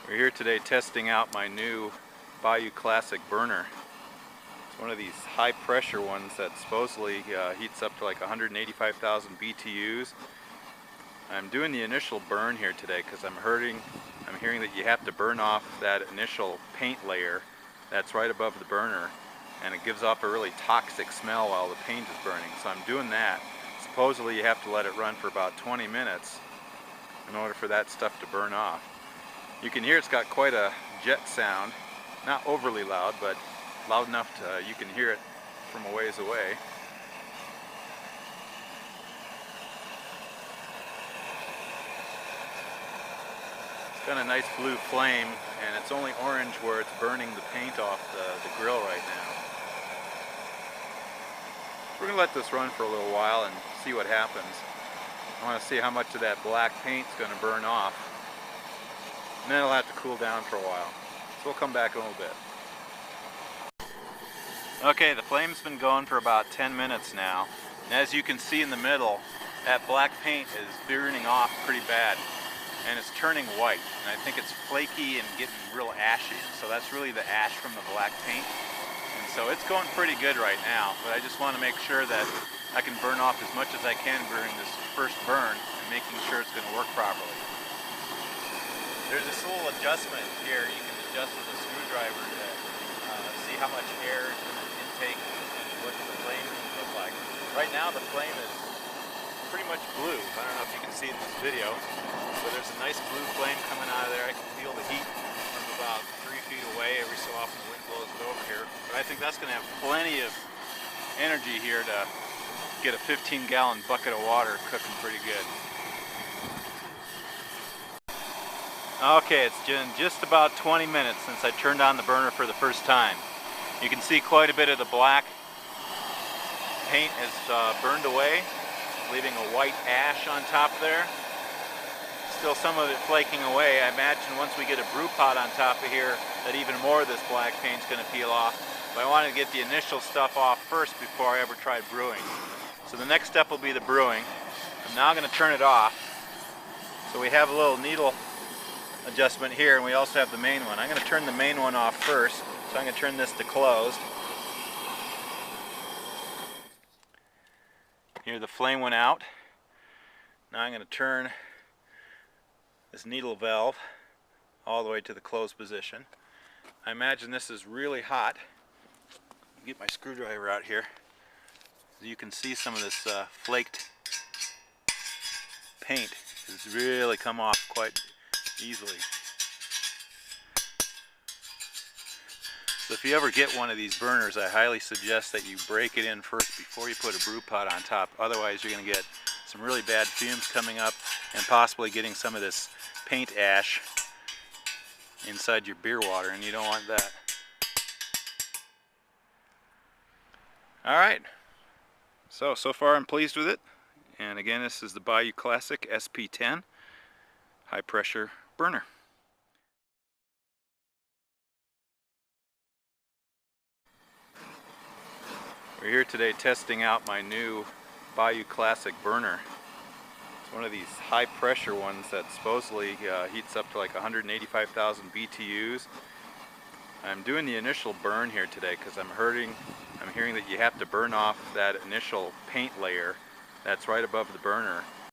We're here today testing out my new Bayou Classic burner. It's one of these high pressure ones that supposedly heats up to like 185,000 BTUs. I'm doing the initial burn here today because I'm hearing that you have to burn off that initial paint layer that's right above the burner, and it gives off a really toxic smell while the paint is burning. So I'm doing that. Supposedly you have to let it run for about 20 minutes in order for that stuff to burn off. You can hear it's got quite a jet sound, not overly loud, but loud enough to you can hear it from a ways away. It's got a nice blue flame, and it's only orange where it's burning the paint off the grill right now. We're going to let this run for a little while and see what happens. I want to see how much of that black paint's going to burn off. And then it'll have to cool down for a while. So we'll come back in a little bit. Okay, the flame's been going for about 10 minutes now. And as you can see in the middle, that black paint is burning off pretty bad. And it's turning white. And I think it's flaky and getting real ashy. So that's really the ash from the black paint. And so it's going pretty good right now. But I just want to make sure that I can burn off as much as I can during this first burn and making sure it's going to work properly. There's this little adjustment here you can adjust with a screwdriver to see how much air is going to intake and what the flame looks like. Right now the flame is pretty much blue. I don't know if you can see in this video, but there's a nice blue flame coming out of there. I can feel the heat from about 3 feet away. Every so often the wind blows it over here. But I think that's going to have plenty of energy here to get a 15-gallon bucket of water cooking pretty good. Okay, it's been just about 20 minutes since I turned on the burner for the first time. You can see quite a bit of the black paint has burned away, leaving a white ash on top there. Still some of it flaking away. I imagine once we get a brew pot on top of here that even more of this black paint's going to peel off. But I wanted to get the initial stuff off first before I ever tried brewing. So the next step will be the brewing. I'm now going to turn it off. So we have a little needle adjustment here, and we also have the main one. I'm going to turn the main one off first, so I'm going to turn this to closed. Here the flame went out. Now I'm going to turn this needle valve all the way to the closed position. I imagine this is really hot. Get my screwdriver out here. You can see some of this flaked paint has really come off quite easily. So if you ever get one of these burners, I highly suggest that you break it in first before you put a brew pot on top. Otherwise you're going to get some really bad fumes coming up and possibly getting some of this paint ash inside your beer water, and you don't want that. Alright, so far I'm pleased with it. And again, this is the Bayou Classic SP10 high pressure burner. We're here today testing out my new Bayou Classic burner. It's one of these high pressure ones that supposedly heats up to like 185,000 BTUs. I'm doing the initial burn here today because I'm hearing that you have to burn off that initial paint layer that's right above the burner.